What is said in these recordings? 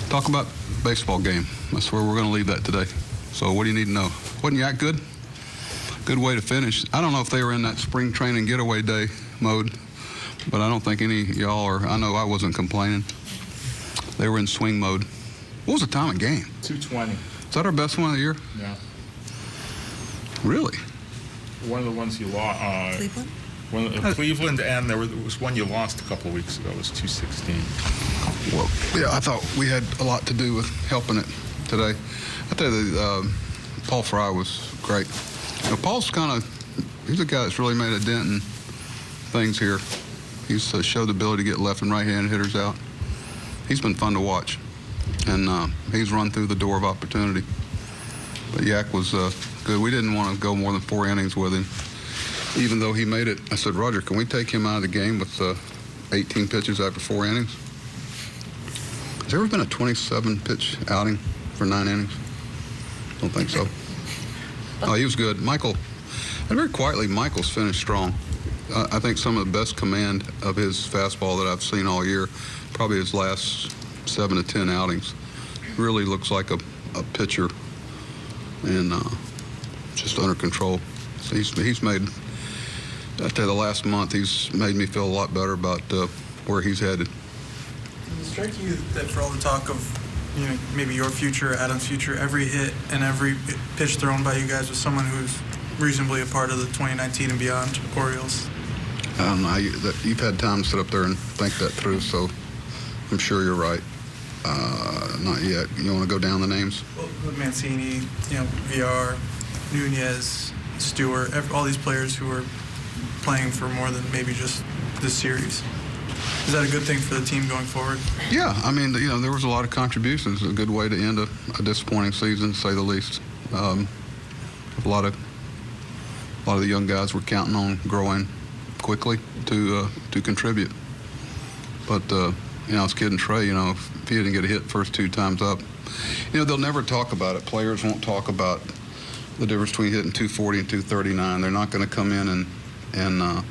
Talk about baseball game. That's where we're going to leave that today. So what do you need to know? Wasn't Yak good? Good way to finish. I don't know if they were in that spring training getaway day mode, but I don't think any of y'all are. I know I wasn't complaining. They were in swing mode. What was the time of game? 2:20. Is that our best one of the year? Yeah. Really? One of the ones you lost. Cleveland? Cleveland, and there was one you lost a couple of weeks ago. It was 2:16. Well, yeah, I thought we had a lot to do with helping it today. I tell you, Paul Fry was great. You know, Paul's he's a guy that's really made a dent in things here. He's showed the ability to get left and right-handed hitters out. He's been fun to watch, and he's run through the door of opportunity. But Yak was good. We didn't want to go more than 4 innings with him, even though he made it. I said, Roger, can we take him out of the game with 18 pitches after 4 innings? Has there ever been a 27-pitch outing for 9 innings? Don't think so. Oh, he was good. Michael, and very quietly, Michael's finished strong. I think some of the best command of his fastball that I've seen all year, probably his last 7 to 10 outings. Really looks like a pitcher, and just under control. So he's made, I tell you, the last month he's made me feel a lot better about where he's headed. Does it strike you that for all the talk of, maybe your future, Adam's future, every hit and every pitch thrown by you guys was someone who's reasonably a part of the 2019 and beyond Orioles? I don't know. You've had time to sit up there and think that through, so I'm sure you're right. Not yet. You want to go down the names? Well, Mancini, VR, Nunez, Stewart, all these players who are playing for more than maybe just this series. Is that a good thing for the team going forward? Yeah, I mean, there was a lot of contributions. A good way to end a disappointing season, to say the least. A lot of the young guys were counting on growing quickly to contribute. But I was kidding Trey. If he didn't get a hit first 2 times up, they'll never talk about it. Players won't talk about the difference between hitting 240 and 239. They're not going to come in and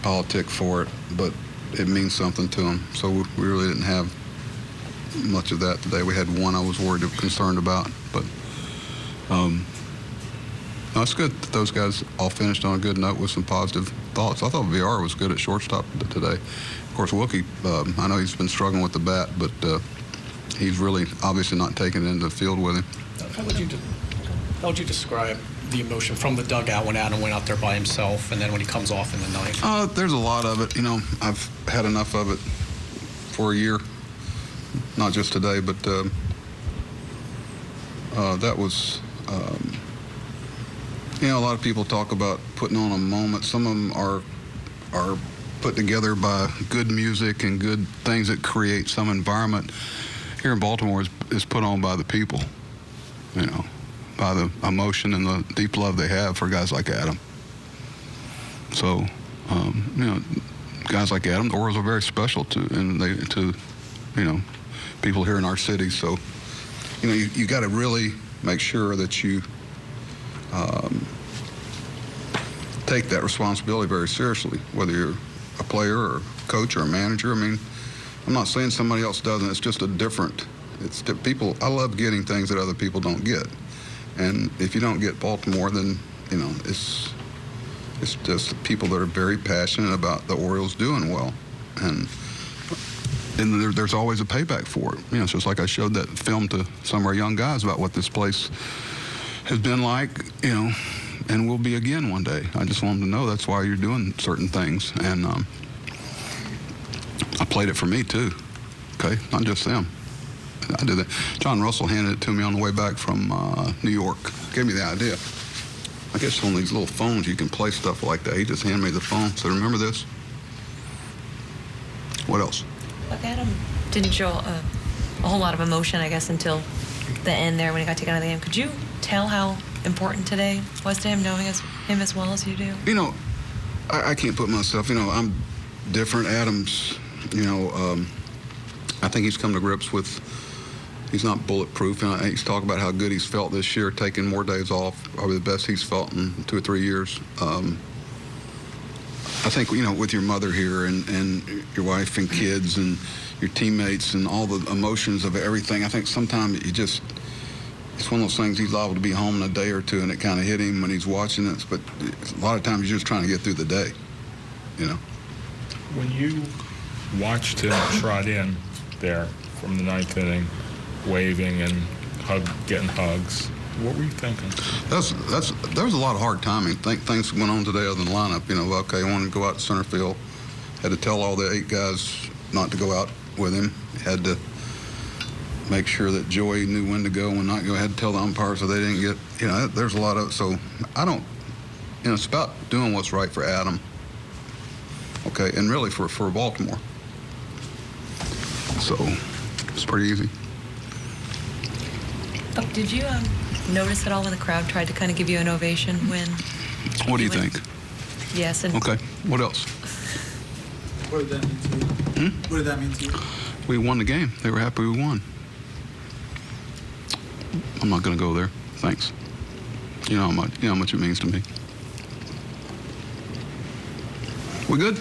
politic for it, but it means something to them. So we really didn't have much of that today. We had one I was concerned about, but no, it's good that those guys all finished on a good note with some positive thoughts. I thought VR was good at shortstop today. Of course, Wilkie, I know he's been struggling with the bat, but he's really obviously not taking it into the field with him. How would you describe the emotion from the dugout when Adam went out there by himself, and then when he comes off in the ninth? There's a lot of it. I've had enough of it for a year, not just today, but that was, a lot of people talk about putting on a moment. Some of them are put together by good music and good things that create some environment. Here in Baltimore is put on by the people, by the emotion and the deep love they have for guys like Adam. So, guys like Adam, the Orioles are very special to people here in our city. So, you got to really make sure that you take that responsibility very seriously, whether you're a player or a coach or a manager. I mean, I'm not saying somebody else doesn't. It's just people. I love getting things that other people don't get. And if you don't get Baltimore, then, it's just people that are very passionate about the Orioles doing well. And there's always a payback for it. It's just like I showed that film to some of our young guys about what this place has been like, and will be again one day. I just want them to know that's why you're doing certain things. And I played it for me, too, okay? Not just them. I did that. John Russell handed it to me on the way back from New York. Gave me the idea. I guess on these little phones you can play stuff like that. He just handed me the phone. Said, remember this? What else? Look, Adam didn't show a whole lot of emotion, I guess, until the end there when he got taken out of the game. Could you tell how important today was to him, knowing him as well as you do? I can't put myself, I'm different. Adam's, I think he's come to grips with, he's not bulletproof. He's talking about how good he's felt this year, taking more days off, probably the best he's felt in 2 or 3 years. I think, with your mother here and your wife and kids and your teammates and all the emotions of everything, I think sometimes it's one of those things. He's liable to be home in a day or two, and it kind of hit him when he's watching it. But a lot of times you're just trying to get through the day, When you watched him trot in there from the ninth inning, waving and getting hugs, what were you thinking? There was a lot of hard timing. Things went on today other than the lineup. Okay, I wanted to go out to center field. Had to tell all the 8 guys not to go out with him. Had to make sure that Joey knew when to go and not go. Had to tell the umpire so they didn't get. There's a lot of. So I don't. It's about doing what's right for Adam. Okay, and really for Baltimore. So it's pretty easy. Buck, did you notice at all when the crowd tried to kind of give you an ovation when? What do you think? Yes. And Okay. What else? What did that mean to you? What did that mean to you? We won the game. They were happy we won. I'm not going to go there. Thanks. You know how much it means to me. We good?